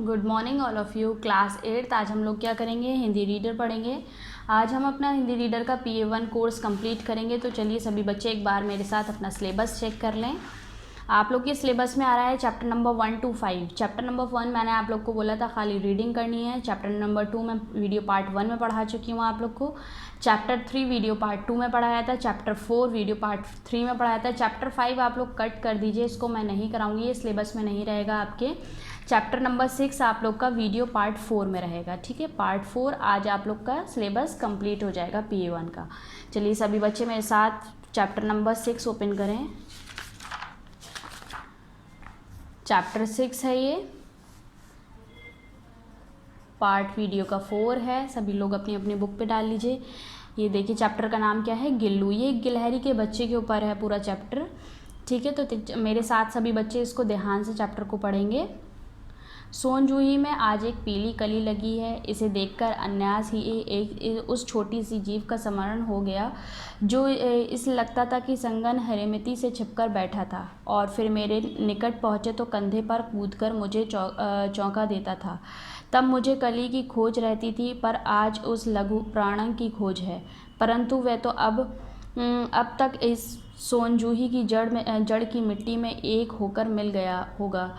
Good morning all of you. Class 8 आज हम लोग क्या करेंगे, हिंदी रीडर पढ़ेंगे। आज हम अपना हिंदी रीडर का PA1 कोर्स कंप्लीट करेंगे। तो चलिए सभी बच्चे एक बार मेरे साथ अपना सिलेबस चेक कर लें। आप लोग के सिलेबस में आ रहा है chapter number 1 to 5। Chapter number 1 मैंने आप लोग को बोला था खाली रीडिंग करनी है। चैप्टर नंबर 2 मैं वीडियो पार्ट 1 में पढ़ा चुकी हूँ आप लोग को। चैप्टर 3 वीडियो पार्ट 2 में पढ़ाया था। चैप्टर 4 वीडियो पार्ट 3 में पढ़ाया था। चैप्टर 5 आप लोग कट कर दीजिए, इसको मैं नहीं कराऊंगी, ये सिलेबस में नहीं रहेगा आपके। चैप्टर नंबर 6 आप लोग का वीडियो पार्ट 4 में रहेगा। ठीक है, पार्ट 4 आज आप लोग का सिलेबस कंप्लीट हो जाएगा PA1 का। चलिए सभी बच्चे मेरे साथ चैप्टर नंबर 6 ओपन करें। चैप्टर 6 है ये, पार्ट वीडियो का 4 है। सभी लोग अपनी अपनी बुक पे डाल लीजिए। ये देखिए चैप्टर का नाम क्या है, गिल्लू। ये गिलहरी के बच्चे के ऊपर है पूरा चैप्टर। ठीक है, तो मेरे साथ सभी बच्चे इसको ध्यान से चैप्टर को पढ़ेंगे। सोनजूही में आज एक पीली कली लगी है। इसे देखकर अन्यास ही एक उस छोटी सी जीव का स्मरण हो गया जो इस लगता था कि संगन हरेमिती से छिपकर बैठा था और फिर मेरे निकट पहुँचे तो कंधे पर कूदकर मुझे चौंका देता था। तब मुझे कली की खोज रहती थी, पर आज उस लघु प्राणं की खोज है। परंतु वह तो अब तक इस सोनजूही की जड़ की मिट्टी में एक होकर मिल गया होगा।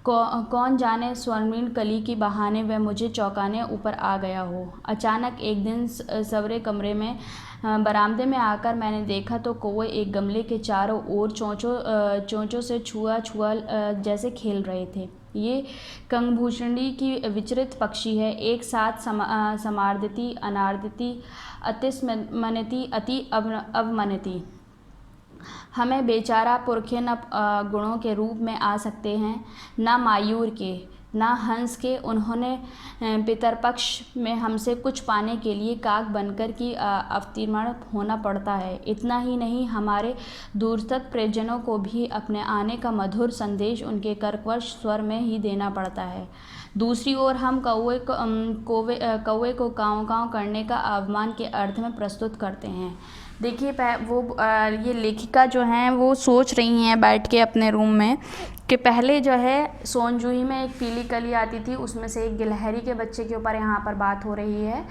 कौन जाने स्वर्णिम कली की बहाने वह मुझे चौंकाने ऊपर आ गया हो। अचानक एक दिन सवरे कमरे में बरामदे में आकर मैंने देखा तो कौवे एक गमले के चारों ओर चोंचों से छुआ जैसे खेल रहे थे। ये कंगभूषणी की विचरित पक्षी है, एक साथ समार्दिती, अनार्दिती, अतिस्मनति, अति अवमनति। हमें बेचारा पुरखे न गुणों के रूप में आ सकते हैं, न मायूर के, न हंस के। उन्होंने पितरपक्ष में हमसे कुछ पाने के लिए काक बनकर की अवतीर्ण होना पड़ता है। इतना ही नहीं, हमारे दूरस्थ परिजनों को भी अपने आने का मधुर संदेश उनके कर्कश स्वर में ही देना पड़ता है। दूसरी ओर हम कौवे को काँव काँव करने का अवमान के अर्थ में प्रस्तुत करते हैं। देखिए ये लेखिका जो हैं वो सोच रही हैं बैठ के अपने रूम में कि पहले जो है सोनजूही में एक पीली कली आती थी, उसमें से एक गिलहरी के बच्चे के ऊपर यहाँ पर बात हो रही है।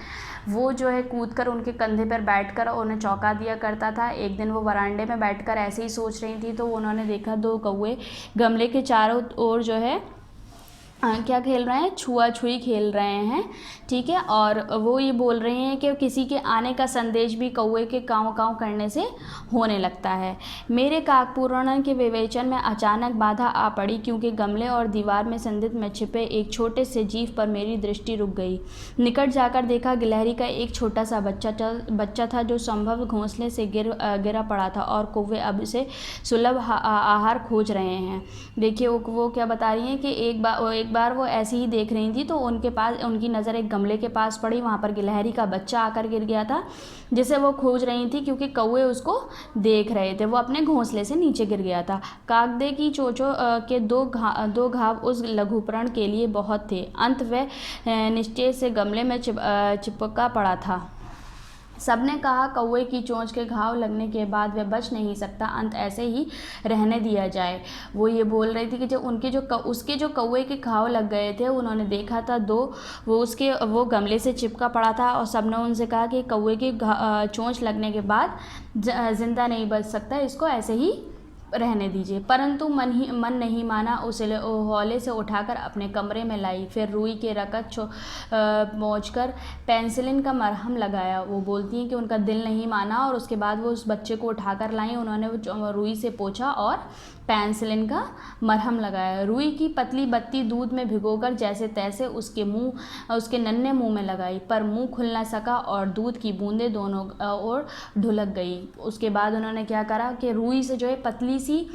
वो जो है कूदकर उनके कंधे पर बैठकर उन्हें चौंका दिया करता था। एक दिन वो वरांडे में बैठकर ऐसे ही सोच रही थी तो उन्होंने देखा दो कौवे गमले के चारों ओर जो है क्या खेल रहे हैं, छुआ-छुई खेल रहे हैं। ठीक है, और वो ये बोल रहे हैं कि किसी के आने का संदेश भी कौवे के काँव-काँव करने से होने लगता है। मेरे काकपूर्ण के विवेचन में अचानक बाधा आ पड़ी, क्योंकि गमले और दीवार में संदिग्ध में छिपे एक छोटे से जीव पर मेरी दृष्टि रुक गई। निकट जाकर देखा, गिलहरी का एक छोटा सा बच्चा था जो संभव घोंसले से गिरा पड़ा था और कौवे अब इसे सुलभ आहार खोज रहे हैं। देखिए वो क्या बता रही हैं कि एक बार वो ऐसे ही देख रही थी तो उनकी नज़र एक गमले के पास पड़ी। वहाँ पर गिलहरी का बच्चा आकर गिर गया था जिसे वो खोज रही थी, क्योंकि कौवे उसको देख रहे थे। वो अपने घोंसले से नीचे गिर गया था। कागदे की चोंचों के दो घाव उस लघुप्राण के लिए बहुत थे। अंत वह निश्चय से गमले में चिपका पड़ा था। सबने कहा कौवे की चोंच के घाव लगने के बाद वह बच नहीं सकता, अंत ऐसे ही रहने दिया जाए। वो ये बोल रही थी कि जब उसके जो कौवे के घाव लग गए थे, उन्होंने देखा था वो गमले से चिपका पड़ा था और सबने उनसे कहा कि कौवे की चोंच लगने के बाद जिंदा नहीं बच सकता, इसको ऐसे ही रहने दीजिए। परंतु मन नहीं माना। उसे हौले से उठाकर अपने कमरे में लाई, फिर रुई के रकत पहुँचकर पेंसिलिन का मरहम लगाया। वो बोलती हैं कि उनका दिल नहीं माना और उसके बाद वो उस बच्चे को उठाकर लाई। उन्होंने रुई से पोंछा और पेंसिलिन का मरहम लगाया। रुई की पतली बत्ती दूध में भिगोकर जैसे तैसे उसके नन्हे मुंह में लगाई, पर मुंह खुल न सका और दूध की बूंदें दोनों ओर ढुलक गई। उसके बाद उन्होंने क्या करा कि रुई से जो है पतली सी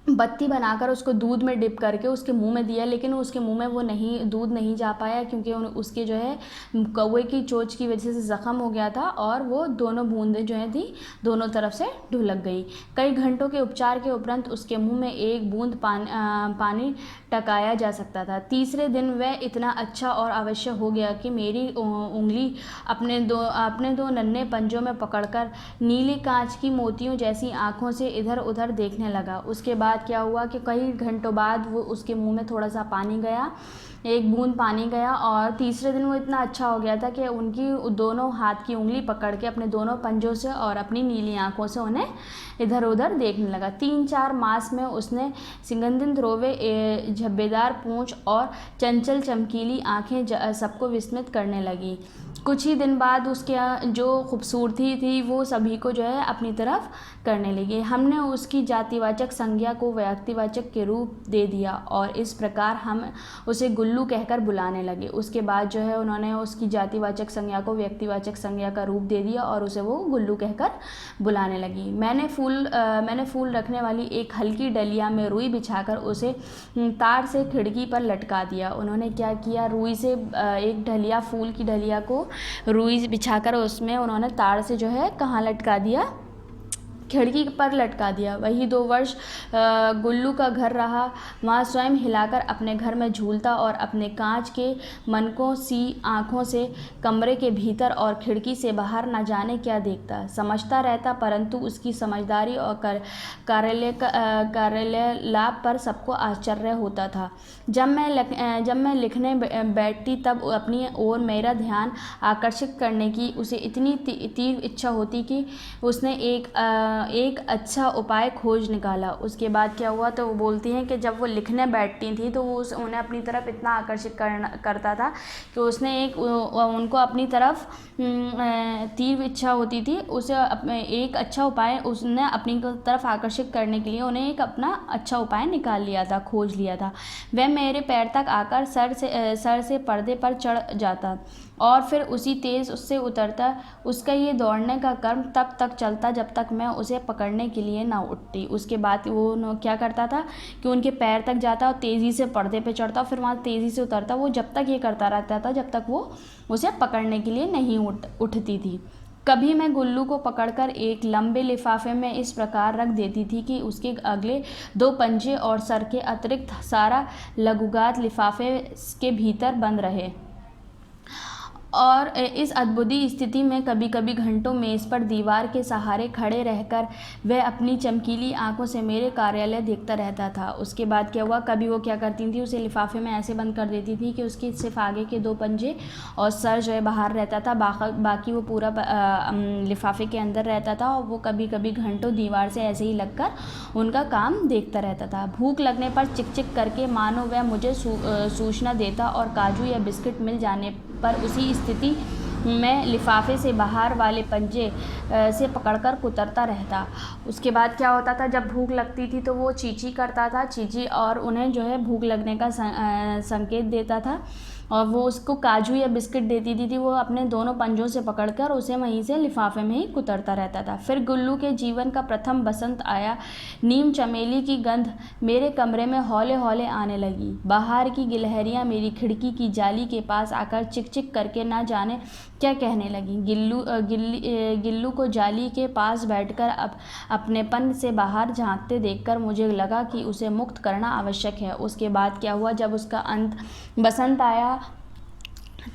बत्ती बनाकर उसको दूध में डिप करके उसके मुंह में दिया, लेकिन उसके मुंह में वो दूध नहीं जा पाया, क्योंकि उसके जो है कौवे की चोंच की वजह से ज़ख़म हो गया था और वो दोनों बूंदें जो है थी दोनों तरफ से ढुलक गई। कई घंटों के उपचार के उपरांत उसके मुंह में एक बूंद पानी टकाया जा सकता था। तीसरे दिन वह इतना अच्छा और अवश्य हो गया कि मेरी उंगली अपने दो नन्हे पंजों में पकड़कर नीली कांच की मोतियों जैसी आँखों से इधर उधर देखने लगा। उसके बाद बाद क्या हुआ कि कई घंटों बाद वो उसके मुंह में थोड़ा सा पानी गया, एक बूंद पानी गया, और तीसरे दिन वो इतना अच्छा हो गया था कि उनकी दोनों हाथ की उंगली पकड़ के अपने दोनों पंजों से और अपनी नीली आंखों से उन्हें इधर उधर देखने लगा। 3-4 मास में उसने सुगंधित रोवे, झब्बेदार पूंछ और चंचल चमकीली आंखें सबको विस्मित करने लगी। कुछ ही दिन बाद उसके जो खूबसूरती थी वो सभी को जो है अपनी तरफ करने लगी। हमने उसकी जातिवाचक संज्ञा को व्यक्तिवाचक के रूप दे दिया और इस प्रकार हम उसे गुल्लू कहकर बुलाने लगे। उसके बाद जो है उन्होंने उसकी जातिवाचक संज्ञा को व्यक्तिवाचक संज्ञा का रूप दे दिया और उसे वो गुल्लू कहकर बुलाने लगी। मैंने फूल रखने वाली एक हल्की डलिया में रुई बिछाकर उसे तार से खिड़की पर लटका दिया। उन्होंने क्या किया, रुई से एक डलिया, फूल की डलिया को रुई बिछाकर उसमें उन्होंने तार से जो है कहाँ लटका दिया, खिड़की पर लटका दिया। वही 2 वर्ष गुल्लू का घर रहा। वहाँ स्वयं हिलाकर अपने घर में झूलता और अपने कांच के मनकों सी आँखों से कमरे के भीतर और खिड़की से बाहर न जाने क्या देखता समझता रहता, परंतु उसकी समझदारी और कार्यालय लाभ पर सबको आश्चर्य होता था। जब मैं लिखने बैठती तब अपनी ओर मेरा ध्यान आकर्षित करने की उसे इतनी तीव्र इच्छा होती कि उसने एक अच्छा उपाय खोज निकाला। उसके बाद क्या हुआ, तो वो बोलती हैं कि जब वो लिखने बैठती थी तो वो उन्हें अपनी तरफ इतना आकर्षित करता था कि उसने उनको अपनी तरफ तीव्र इच्छा होती थी। उसे एक अच्छा उपाय उसने अपनी तरफ आकर्षित करने के लिए उन्हें एक अपना अच्छा उपाय निकाल लिया था, खोज लिया था। वह मेरे पैर तक आकर सर से पर्दे पर चढ़ जाता और फिर उसी तेज़ उससे उतरता। उसका ये दौड़ने का क्रम तब तक चलता जब तक मैं उसे पकड़ने के लिए ना उठती। उसके बाद वो क्या करता था कि उनके पैर तक जाता और तेज़ी से पर्दे पे चढ़ता और फिर वहाँ तेज़ी से उतरता। वो जब तक ये करता रहता था जब तक वो उसे पकड़ने के लिए नहीं उठती थी। कभी मैं गुल्लू को पकड़कर एक लंबे लिफाफे में इस प्रकार रख देती थी कि उसके अगले 2 पंजे और सर के अतिरिक्त सारा लघुगात लिफाफे के भीतर बंद रहे। और इस अद्भुत स्थिति में कभी कभी घंटों मेज़ पर दीवार के सहारे खड़े रहकर वह अपनी चमकीली आंखों से मेरे कार्यालय देखता रहता था। उसके बाद क्या हुआ, कभी वो क्या करती थी, उसे लिफाफे में ऐसे बंद कर देती थी कि उसके सिर्फ आगे के 2 पंजे और सर जो है बाहर रहता था, बाकी वो पूरा लिफाफे के अंदर रहता था। और वो कभी कभी घंटों दीवार से ऐसे ही लगकर उनका काम देखता रहता था। भूख लगने पर चिक चिक करके मानो वह मुझे सूचना देता और काजू या बिस्किट मिल जाने पर उसी स्थिति में लिफाफे से बाहर वाले पंजे से पकड़कर कुतरता रहता। उसके बाद क्या होता था, जब भूख लगती थी तो वो चींची करता था, चींची, और उन्हें जो है भूख लगने का संकेत देता था और वो उसको काजू या बिस्किट देती थी। वो अपने दोनों पंजों से पकड़कर उसे वहीं से लिफाफे में ही कुतरता रहता था। फिर गुल्लू के जीवन का प्रथम बसंत आया। नीम चमेली की गंध मेरे कमरे में हौले हौले आने लगी। बाहर की गिलहरियाँ मेरी खिड़की की जाली के पास आकर चिक चिक करके ना जाने क्या कहने लगी। गिल्लू को जाली के पास बैठकर अपनेपन से बाहर झांकते देखकर मुझे लगा कि उसे मुक्त करना आवश्यक है। उसके बाद क्या हुआ, जब उसका बसंत आया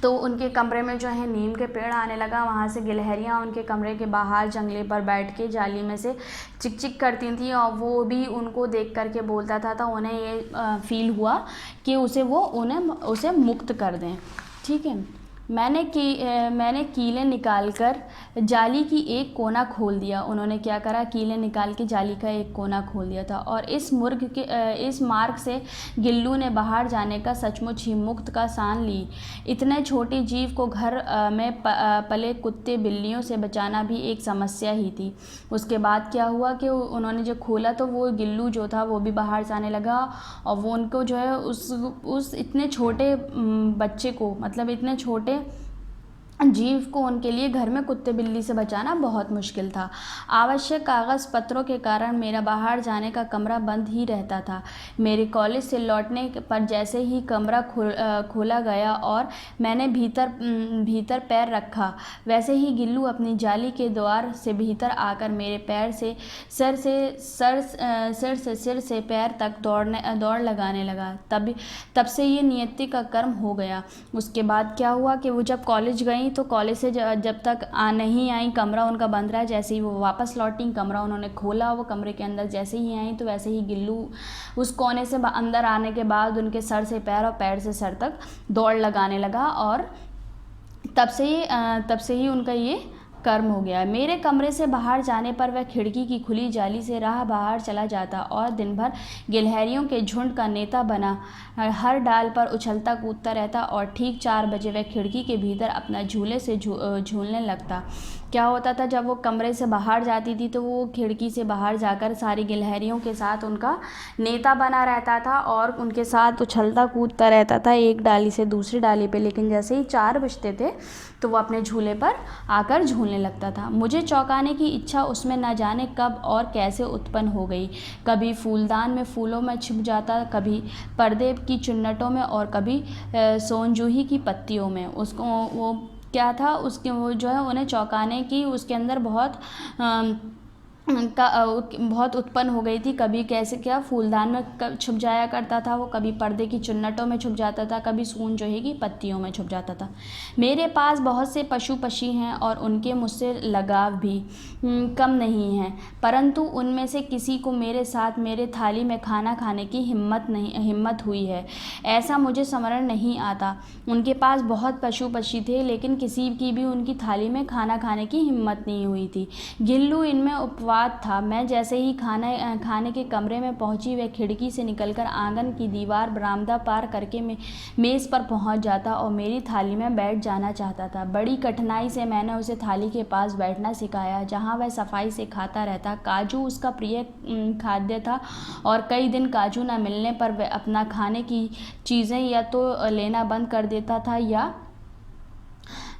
तो उनके कमरे में जो है नीम के पेड़ आने लगा। वहाँ से गिलहरियाँ उनके कमरे के बाहर जंगले पर बैठ के जाली में से चिक चिक करती थी और वो भी उनको देख करके बोलता था। तो उन्हें ये फील हुआ कि उसे मुक्त कर दें। ठीक है, मैंने कीलें निकालकर जाली की एक कोना खोल दिया। उन्होंने क्या करा, कीलें निकाल के जाली का एक कोना खोल दिया था और इस मार्ग से गिल्लू ने बाहर जाने का सचमुच ही मुक्त का सान ली। इतने छोटे जीव को घर में पले कुत्ते बिल्लियों से बचाना भी एक समस्या ही थी। उसके बाद क्या हुआ कि उन्होंने जब खोला तो वो गिल्लू जो था वो भी बाहर जाने लगा और वो उनको जो है उस इतने छोटे बच्चे को, मतलब इतने छोटे जीव को उनके लिए घर में कुत्ते बिल्ली से बचाना बहुत मुश्किल था। आवश्यक कागज़ पत्रों के कारण मेरा बाहर जाने का कमरा बंद ही रहता था। मेरे कॉलेज से लौटने पर जैसे ही कमरा खोला गया और मैंने भीतर पैर रखा, वैसे ही गिल्लू अपनी जाली के द्वार से भीतर आकर मेरे पैर से सिर से पैर तक दौड़ लगाने लगा। तब से ये नियति का कर्म हो गया। उसके बाद क्या हुआ कि वो जब कॉलेज गई तो कॉलेज से जब तक नहीं आई, कमरा उनका बंद रहा। जैसे ही वो वापस लौटी, कमरा उन्होंने खोला, वो कमरे के अंदर जैसे ही आई तो वैसे ही गिल्लू उस कोने से अंदर आने के बाद उनके सर से पैर और पैर से सर तक दौड़ लगाने लगा, और तब से ही उनका ये कर्म हो गया। मेरे कमरे से बाहर जाने पर वह खिड़की की खुली जाली से राह बाहर चला जाता और दिन भर गिलहरियों के झुंड का नेता बना हर डाल पर उछलता कूदता रहता, और ठीक 4 बजे वह खिड़की के भीतर अपना झूले से झूलने लगता। क्या होता था, जब वो कमरे से बाहर जाती थी तो वो खिड़की से बाहर जाकर सारी गिलहरियों के साथ उनका नेता बना रहता था और उनके साथ उछलता कूदता रहता था एक डाली से दूसरी डाली पे। लेकिन जैसे ही 4 बजते थे तो वो अपने झूले पर आकर झूलने लगता था। मुझे चौंकाने की इच्छा उसमें न जाने कब और कैसे उत्पन्न हो गई। कभी फूलदान में फूलों में छिप जाता, कभी पर्दे की चुन्नटों में, और कभी सोनजूही की पत्तियों में। उसको वो क्या था, उसके वो जो है उन्हें चौंकाने की उसके अंदर बहुत उत्पन्न हो गई थी। कभी कैसे क्या फूलदान में छुप जाया करता था वो, कभी पर्दे की चुन्नटों में छुप जाता था, कभी सोनजूही की पत्तियों में छुप जाता था। मेरे पास बहुत से पशु पक्षी हैं और उनके मुझसे लगाव भी कम नहीं है, परंतु उनमें से किसी को मेरे साथ मेरे थाली में खाना खाने की हिम्मत हुई है, ऐसा मुझे स्मरण नहीं आता। उनके पास बहुत पशु पक्षी थे, लेकिन किसी की भी उनकी थाली में खाना खाने की हिम्मत नहीं हुई थी। गिल्लू इनमें उपवाद था। मैं जैसे ही खाने के कमरे में पहुंची, वह खिड़की से निकलकर आंगन की दीवार बरामदा पार करके मेज़ पर पहुंच जाता और मेरी थाली में बैठ जाना चाहता था। बड़ी कठिनाई से मैंने उसे थाली के पास बैठना सिखाया, जहां वह सफाई से खाता रहता। काजू उसका प्रिय खाद्य था और कई दिन काजू न मिलने पर वह अपना खाने की चीज़ें या तो लेना बंद कर देता था या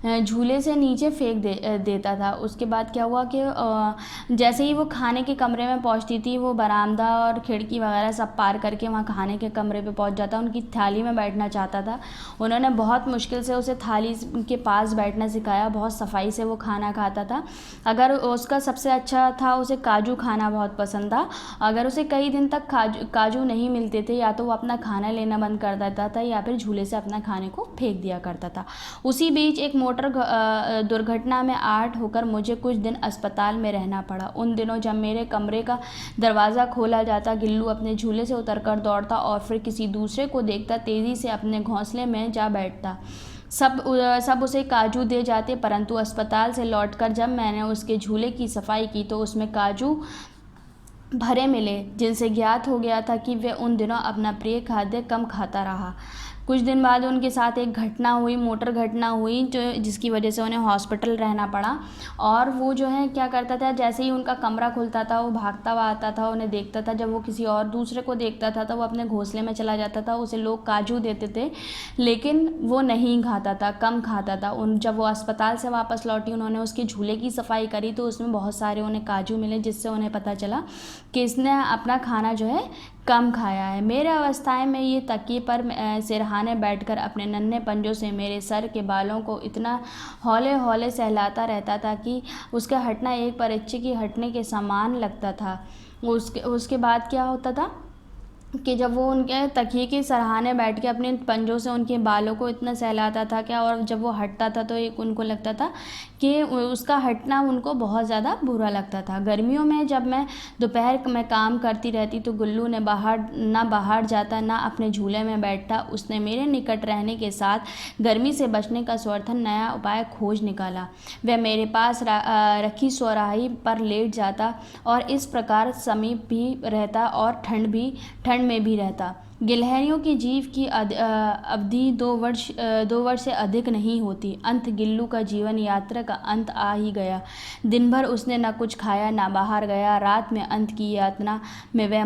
झूले से नीचे फेंक देता था। उसके बाद क्या हुआ कि जैसे ही वो खाने के कमरे में पहुंचती थी, वो बरामदा और खिड़की वगैरह सब पार करके वहाँ खाने के कमरे पे पहुंच जाता, उनकी थाली में बैठना चाहता था। उन्होंने बहुत मुश्किल से उसे थाली के पास बैठना सिखाया, बहुत सफाई से वो खाना खाता था। अगर उसका सबसे अच्छा था, उसे काजू खाना बहुत पसंद था। अगर उसे कई दिन तक काजू नहीं मिलते थे, या तो वो अपना खाना लेना बंद कर देता था या फिर झूले से अपना खाने को फेंक दिया करता था। उसी बीच एक मोटर दुर्घटना में आहत होकर मुझे कुछ दिन अस्पताल में रहना पड़ा। उन दिनों जब मेरे कमरे का दरवाज़ा खोला जाता, गिल्लू अपने झूले से उतरकर दौड़ता और फिर किसी दूसरे को देखता तेज़ी से अपने घोंसले में जा बैठता। सब उसे काजू दे जाते, परंतु अस्पताल से लौटकर जब मैंने उसके झूले की सफाई की तो उसमें काजू भरे मिले, जिनसे ज्ञात हो गया था कि वह उन दिनों अपना प्रिय खाद्य कम खाता रहा। कुछ दिन बाद उनके साथ एक घटना हुई, मोटर घटना हुई, जिसकी वजह से उन्हें हॉस्पिटल रहना पड़ा। और वो जो है क्या करता था, जैसे ही उनका कमरा खुलता था वो भागता हुआ आता था, उन्हें देखता था। जब वो किसी और दूसरे को देखता था तो वो अपने घोंसले में चला जाता था। उसे लोग काजू देते थे, लेकिन वो नहीं खाता था, कम खाता था। जब वो अस्पताल से वापस लौटी, उन्होंने उसके झूले की सफाई करी तो उसमें बहुत सारे उन्हें काजू मिले, जिससे उन्हें पता चला कि इसने अपना खाना जो है कम खाया है। मेरे अवस्थाएं में ये तकिए पर सिरहाने बैठकर अपने नन्हे पंजों से मेरे सर के बालों को इतना हौले हौले सहलाता रहता था कि उसका हटना एक परीक्षे की हटने के समान लगता था। उसके बाद क्या होता था कि जब वो उनके तकिए के सरहाने बैठ के अपने पंजों से उनके बालों को इतना सहलाता था क्या, और जब वो हटता था तो एक उनको लगता था कि उसका हटना उनको बहुत ज़्यादा बुरा लगता था। गर्मियों में जब मैं दोपहर में काम करती रहती तो गुल्लू ने बाहर जाता, ना अपने झूले में बैठता। उसने मेरे निकट रहने के साथ गर्मी से बचने का स्वर्थन नया उपाय खोज निकाला। वह मेरे पास रखी सोराही पर लेट जाता और इस प्रकार समीप भी रहता और ठंड में भी रहता। गिलहरियों की जीव की अवधि 2 वर्ष से अधिक नहीं होती। अंत गिल्लू का जीवन यात्रा का अंत आ ही गया। दिन भर उसने न कुछ खाया न बाहर गया। रात में अंत की यातना में वह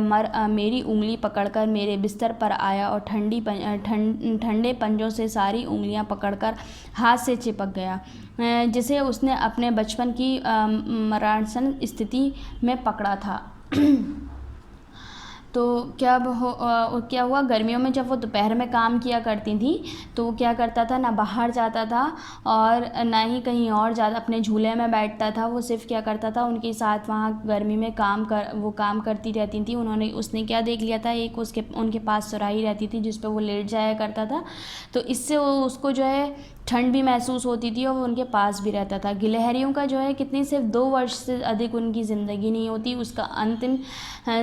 मेरी उंगली पकड़कर मेरे बिस्तर पर आया और ठंडे पंजों से सारी उंगलियां पकड़कर हाथ से चिपक गया, जिसे उसने अपने बचपन की मरणशन स्थिति में पकड़ा था। तो क्या हुआ, गर्मियों में जब वो दोपहर में काम किया करती थी तो वो क्या करता था, ना बाहर जाता था और ना ही कहीं और ज़्यादा अपने झूले में बैठता था। वो सिर्फ क्या करता था, उनके साथ वहाँ गर्मी में वो काम करती रहती थी। उसने क्या देख लिया था, एक उनके पास सुराही रहती थी जिस पर वो लेट जाया करता था। तो इससे उसको जो है ठंड भी महसूस होती थी और वो उनके पास भी रहता था। गिलहरियों का जो है कितनी सिर्फ 2 वर्ष से अधिक उनकी ज़िंदगी नहीं होती। उसका अंतिम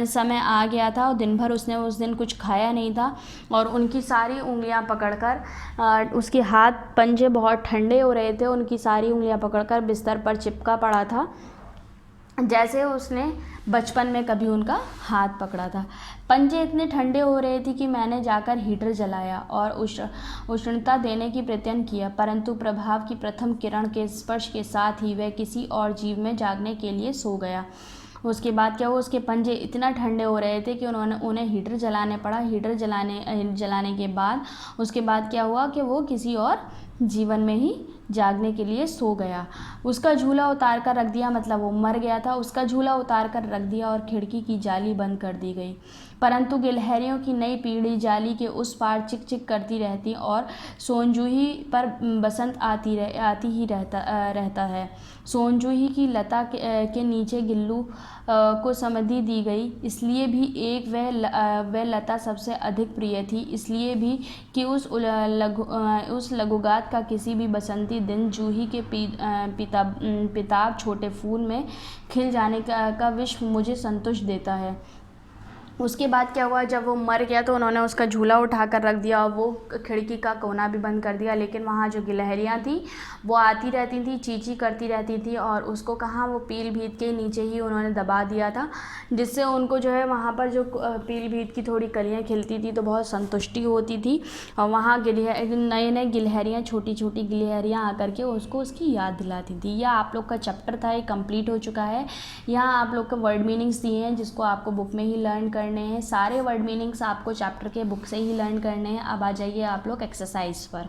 समय आ गया था और दिन भर उसने उस दिन कुछ खाया नहीं था और उनकी सारी उंगलियां पकड़कर उसके हाथ पंजे बहुत ठंडे हो रहे थे, उनकी सारी उंगलियां पकड़कर बिस्तर पर चिपका पड़ा था जैसे उसने बचपन में कभी उनका हाथ पकड़ा था। पंजे इतने ठंडे हो रहे थे कि मैंने जाकर हीटर जलाया और उष्णता देने की प्रयत्न किया, परंतु प्रभाव की प्रथम किरण के स्पर्श के साथ ही वह किसी और जीव में जागने के लिए सो गया। उसके बाद क्या हुआ, उसके पंजे इतना ठंडे हो रहे थे कि उन्हें हीटर जलाने पड़ा। हीटर जलाने के बाद उसके बाद क्या हुआ कि वो किसी और जीवन में ही जागने के लिए सो गया। उसका झूला उतार कर रख दिया, मतलब वो मर गया था। उसका झूला उतार कर रख दिया और खिड़की की जाली बंद कर दी गई, परंतु गिलहरियों की नई पीढ़ी जाली के उस पार चिक चिक करती रहती और सोनजूही पर बसंत आती ही रहता है। सोनजूही की लता के नीचे गिल्लू को समाधि दी गई, इसलिए भी एक वह लता सबसे अधिक प्रिय थी, इसलिए भी कि उस लघुगात का किसी भी बसंती दिन जूही के पिताब छोटे फूल में खिल जाने का विश्व मुझे संतुष्ट देता है। उसके बाद क्या हुआ, जब वो मर गया तो उन्होंने उसका झूला उठा कर रख दिया और वो खिड़की का कोना भी बंद कर दिया, लेकिन वहाँ जो गिलहरियाँ थी वो आती रहती थी, चींची करती रहती थी और उसको कहाँ वो पीलीभीत के नीचे ही उन्होंने दबा दिया था, जिससे उनको जो है वहाँ पर जो पीलीभीत की थोड़ी कलियाँ खिलती थी तो बहुत संतुष्टि होती थी और वहाँ नए नए गिलहरियाँ, छोटी छोटी गिलहरियाँ आकर के उसको उसकी याद दिलाती थी। यह आप लोग का चैप्टर था, ये कंप्लीट हो चुका है। यहाँ आप लोग का वर्ड मीनिंग्स दिए हैं जिसको आपको बुक में ही लर्न करने हैं। सारे वर्ड मीनिंग्स आपको चैप्टर के बुक से ही लर्न करने हैं। अब आ जाइए आप लोग एक्सरसाइज पर।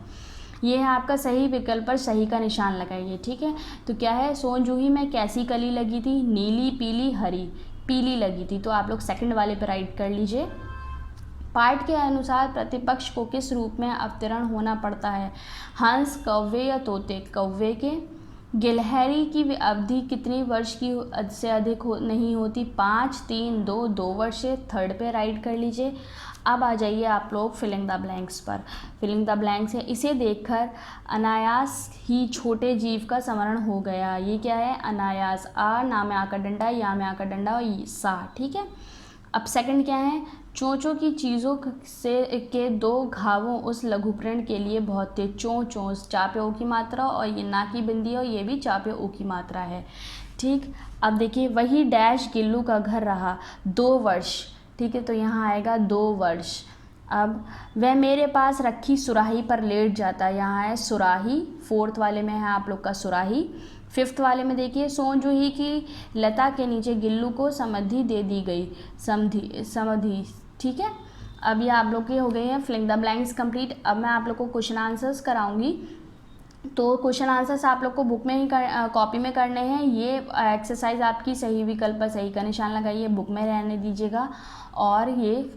ये है आपका सही विकल्प पर सही का निशान लगाइए, ठीक है। तो क्या है, सोनजूही में कैसी कली लगी थी, नीली पीली हरी, पीली लगी थी, तो आप लोग सेकंड वाले पर राइट कर लीजिए। पाठ के अनुसार प्रतिपक्ष को किस रूप में अवतरण होना पड़ता है, हंस, कौवे या तोते। कौवे के। गिलहरी की अवधि कितनी वर्ष की से अधिक नहीं होती, 5, 3, 2 वर्ष से। थर्ड पे राइट कर लीजिए। अब आ जाइए आप लोग फिलिंग द ब्लैंक्स पर। फिलिंग द ब्लैंक्स है, इसे देखकर अनायास ही छोटे जीव का स्मरण हो गया। ये क्या है, अनायास। आ ना में आकर डंडा, या में आकर डंडा और सा, ठीक है। अब सेकंड क्या है, चोंचों की चीज़ों से के 2 घावों उस लघुप्रण के लिए बहुत थे। चोंच चा पे ओ की मात्रा और ये ना की बिंदी और ये भी चा पे ओ की मात्रा है, ठीक। अब देखिए, वही डैश गिल्लू का घर रहा 2 वर्ष, ठीक है, तो यहाँ आएगा 2 वर्ष। अब वह मेरे पास रखी सुराही पर लेट जाता, यहाँ है सुराही। 4th वाले में है आप लोग का सुराही। 5th वाले में देखिए, सोनजूही की लता के नीचे गिल्लू को समाधि दे दी गई, समाधि, ठीक है। अब ये आप लोग के हो गए हैं फिलिंग द ब्लैंक्स कंप्लीट। अब मैं आप लोग को क्वेश्चन आंसर्स कराऊंगी, तो क्वेश्चन आंसर्स आप लोग को बुक में ही कॉपी में करने हैं। ये एक्सरसाइज आपकी सही विकल्प पर सही का निशान लगाइए, बुक में रहने दीजिएगा, और ये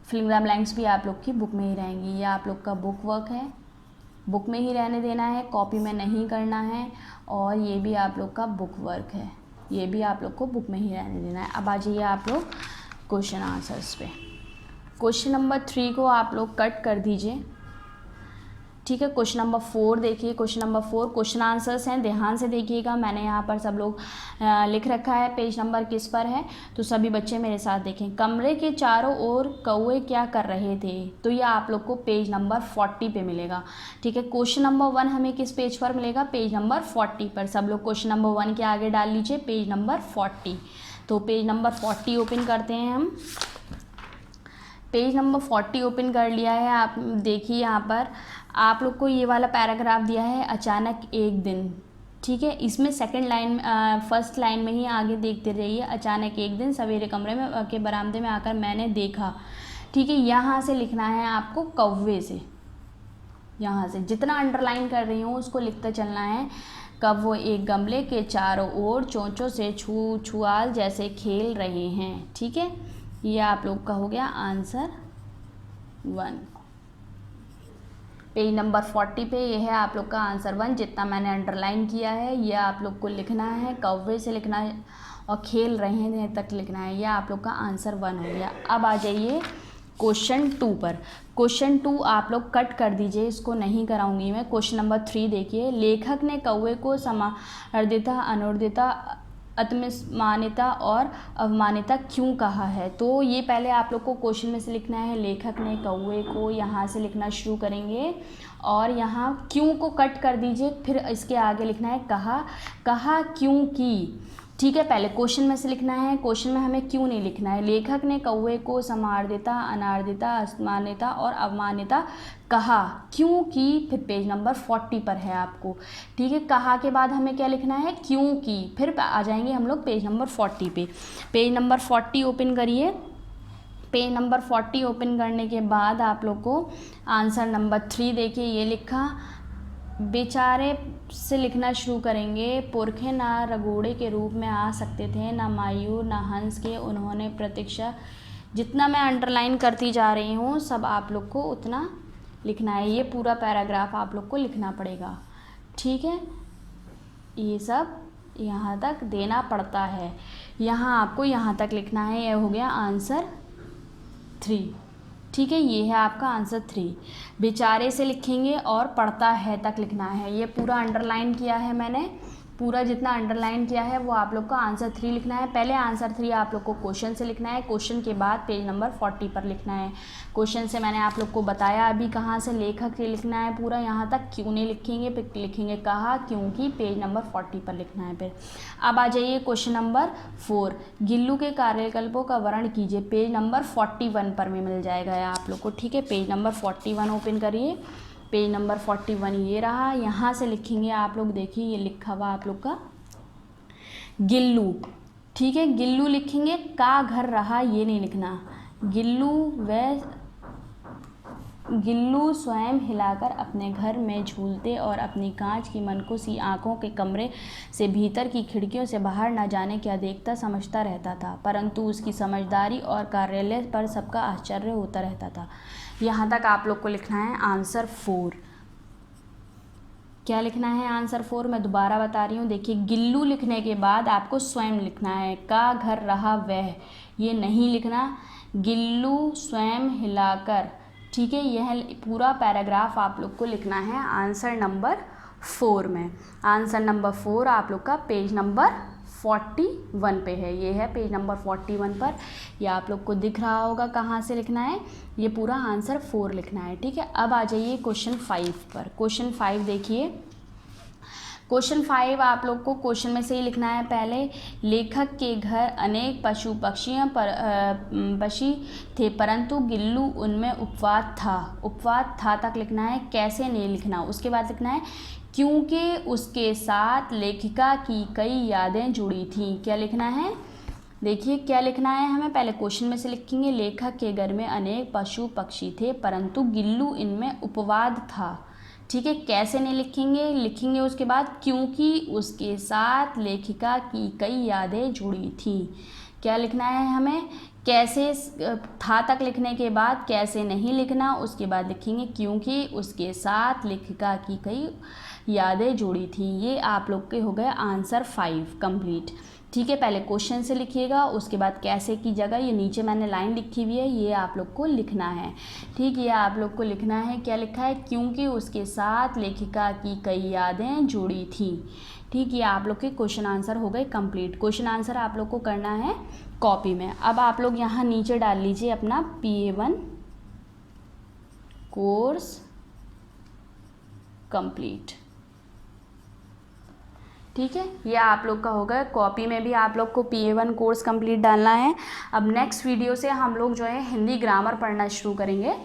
फिलिंग द ब्लैंक्स भी आप लोग की बुक में ही रहेंगी। ये आप लोग का बुक वर्क है, बुक में ही रहने देना है, कॉपी में नहीं करना है, और ये भी आप लोग का बुक वर्क है, ये भी आप लोग को बुक में ही रहने देना है। अब आ जाइए आप लोग क्वेश्चन आंसर्स पे। क्वेश्चन नंबर 3 को आप लोग कट कर दीजिए, ठीक है। क्वेश्चन नंबर 4 देखिए। क्वेश्चन नंबर 4 क्वेश्चन आंसर्स हैं, ध्यान से देखिएगा। मैंने यहाँ पर सब लोग लिख रखा है, पेज नंबर किस पर है, तो सभी बच्चे मेरे साथ देखें। कमरे के चारों ओर कौवे क्या कर रहे थे, तो ये आप लोग को पेज नंबर 40 पे मिलेगा, ठीक है। क्वेश्चन नंबर 1 हमें किस पेज पर मिलेगा, पेज नंबर 40 पर। सब लोग क्वेश्चन नंबर 1 के आगे डाल लीजिए पेज नंबर 40। तो पेज नंबर 40 ओपन करते हैं हम। पेज नंबर 40 ओपन कर लिया है। आप देखिए, यहाँ पर आप लोग को ये वाला पैराग्राफ दिया है, अचानक एक दिन, ठीक है। इसमें सेकंड लाइन, फर्स्ट लाइन में ही आगे देखते रहिए। अचानक एक दिन सवेरे कमरे में के बरामदे में आकर मैंने देखा, ठीक है। यहाँ से लिखना है आपको कौवे से, यहाँ से जितना अंडरलाइन कर रही हूँ उसको लिखते चलना है। कौवे एक गमले के चारों ओर चोंचों से छुआल जैसे खेल रहे हैं, ठीक है। ये आप लोग का हो गया आंसर 1। पेज नंबर 40 पे ये है आप लोग का आंसर 1। जितना मैंने अंडरलाइन किया है ये आप लोग को लिखना है, कौवे से लिखना है और खेल रहे हैं तक लिखना है। ये आप लोग का आंसर 1 हो गया। अब आ जाइए क्वेश्चन 2 पर। क्वेश्चन 2 आप लोग कट कर दीजिए, इसको नहीं कराऊंगी मैं। क्वेश्चन नंबर 3 देखिए, लेखक ने कौवे को समानार्दिता, अनुर्दिता, आत्ममान्यता और अवमान्यता क्यों कहा है। तो ये पहले आप लोग को क्वेश्चन में से लिखना है, लेखक ने कौवे को, यहाँ से लिखना शुरू करेंगे और यहाँ क्यों को कट कर दीजिए, फिर इसके आगे लिखना है कहा, कहा क्यों की। ठीक है, पहले क्वेश्चन में से लिखना है, क्वेश्चन में हमें क्यों नहीं लिखना है। लेखक ने कौवे को समानार्दिता, अनार्दिता, असमान्यता और अवमान्यता कहा क्यों की, फिर पेज नंबर 40 पर है आपको। ठीक है, कहा के बाद हमें क्या लिखना है, क्यों की, फिर आ जाएंगे हम लोग पेज नंबर 40 पे। पेज नंबर 40 ओपन करिए। पेज नंबर 40 ओपन करने के बाद आप लोग को आंसर नंबर 3 देखिए, ये लिखा, बेचारे से लिखना शुरू करेंगे। पुरखे ना रगोड़े के रूप में आ सकते थे, ना मयूर ना हंस के उन्होंने प्रतीक्षा। जितना मैं अंडरलाइन करती जा रही हूँ सब आप लोग को उतना लिखना है, ये पूरा पैराग्राफ आप लोग को लिखना पड़ेगा। ठीक है, ये सब यहाँ तक देना पड़ता है, यहाँ आपको यहाँ तक लिखना है। ये हो गया आंसर 3। ठीक है, ये है आपका आंसर 3। बेचारे से लिखेंगे और पढ़ता है तक लिखना है, ये पूरा अंडरलाइन किया है मैंने, पूरा जितना अंडरलाइन किया है वो आप लोग को आंसर 3 लिखना है। पहले आंसर 3 आप लोग को क्वेश्चन से लिखना है, क्वेश्चन के बाद पेज नंबर 40 पर लिखना है। क्वेश्चन से मैंने आप लोग को बताया अभी कहाँ से, लेखक से लिखना है पूरा यहाँ तक, क्यों नहीं लिखेंगे, फिर लिखेंगे कहा क्योंकि, पेज नंबर 40 पर लिखना है। फिर अब आ जाइए क्वेश्चन नंबर 4, गिल्लू के कार्यकल्पों का वर्णन कीजिए। पेज नंबर 41 पर में मिल जाएगा आप लोग को। ठीक है, पेज नंबर 41 ओपन करिए। पेज नंबर 41 ये रहा, यहाँ से लिखेंगे आप लोग, देखिए ये लिखा हुआ आप लोग का गिल्लू। ठीक है, गिल्लू लिखेंगे, का घर रहा ये नहीं लिखना। गिल्लू स्वयं हिलाकर अपने घर में झूलते और अपनी कांच की मनकुसी आँखों के कमरे से भीतर की खिड़कियों से बाहर न जाने क्या देखता समझता रहता था, परंतु उसकी समझदारी और कार्यालय पर सबका आश्चर्य होता रहता था। यहाँ तक आप लोग को लिखना है आंसर 4। क्या लिखना है आंसर 4, मैं दोबारा बता रही हूँ। देखिए, गिल्लू लिखने के बाद आपको स्वयं लिखना है, का घर रहा वह ये नहीं लिखना, गिल्लू स्वयं हिलाकर। ठीक है, यह पूरा पैराग्राफ आप लोग को लिखना है आंसर नंबर 4 में। आंसर नंबर 4 आप लोग का पेज नंबर 41 पे है, ये है पेज नंबर 41 पर। ये आप लोग को दिख रहा होगा कहाँ से लिखना है, ये पूरा आंसर 4 लिखना है। ठीक है, अब आ जाइए क्वेश्चन 5 पर। क्वेश्चन 5 देखिए, क्वेश्चन 5 आप लोग को क्वेश्चन में से ही लिखना है। पहले, लेखक के घर अनेक पशु पक्षियाँ बसी थे परंतु गिल्लू उनमें उपवाद था। उपवाद था तक लिखना है, कैसे नहीं लिखना। उसके बाद लिखना है क्योंकि उसके साथ लेखिका की कई यादें जुड़ी थीं। क्या लिखना है, देखिए क्या लिखना है हमें, पहले क्वेश्चन में से लिखेंगे, लेखक के घर में अनेक पशु पक्षी थे परंतु गिल्लू इनमें उपवाद था। ठीक है, कैसे नहीं लिखेंगे, लिखेंगे उसके बाद क्योंकि उसके साथ लेखिका की कई यादें जुड़ी थी। क्या लिखना है हमें, कैसे था तक लिखने के बाद कैसे नहीं लिखना, उसके बाद लिखेंगे क्योंकि उसके साथ लेखिका की कई यादें जुड़ी थी। ये आप लोग के हो गए आंसर 5 कंप्लीट। ठीक है, पहले क्वेश्चन से लिखिएगा, उसके बाद कैसे की जगह ये नीचे मैंने लाइन लिखी हुई है, ये आप लोग को लिखना है। ठीक, ये आप लोग को लिखना है, क्या लिखा है, क्योंकि उसके साथ लेखिका की कई यादें जुड़ी थी। ठीक, ये आप लोग के क्वेश्चन आंसर हो गए कंप्लीट। क्वेश्चन आंसर आप लोग को करना है कॉपी में। अब आप लोग यहाँ नीचे डाल लीजिए अपना PA1 कोर्स कंप्लीट। ठीक है, ये आप लोग का होगा, कॉपी में भी आप लोग को PA1 कोर्स कंप्लीट डालना है। अब नेक्स्ट वीडियो से हम लोग जो है हिंदी ग्रामर पढ़ना शुरू करेंगे।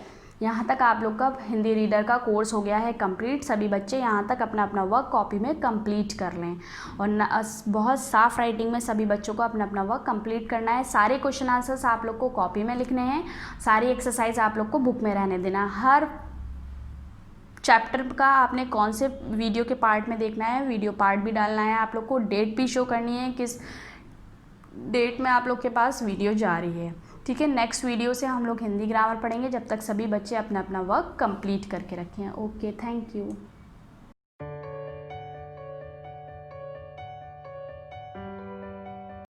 यहाँ तक आप लोग का हिंदी रीडर का कोर्स हो गया है कंप्लीट। सभी बच्चे यहाँ तक अपना अपना वर्क कॉपी में कंप्लीट कर लें और बहुत साफ राइटिंग में सभी बच्चों को अपना अपना वर्क कंप्लीट करना है। सारे क्वेश्चन आंसर्स आप लोग को कॉपी में लिखने हैं, सारी एक्सरसाइज आप लोग को बुक में रहने देना। हर चैप्टर का आपने कौन से वीडियो के पार्ट में देखना है, वीडियो पार्ट भी डालना है आप लोग को, डेट भी शो करनी है किस डेट में आप लोग के पास वीडियो जा रही है। ठीक है, नेक्स्ट वीडियो से हम लोग हिंदी ग्रामर पढ़ेंगे। जब तक सभी बच्चे अपना अपना वर्क कंप्लीट करके रखें। Okay, thank you.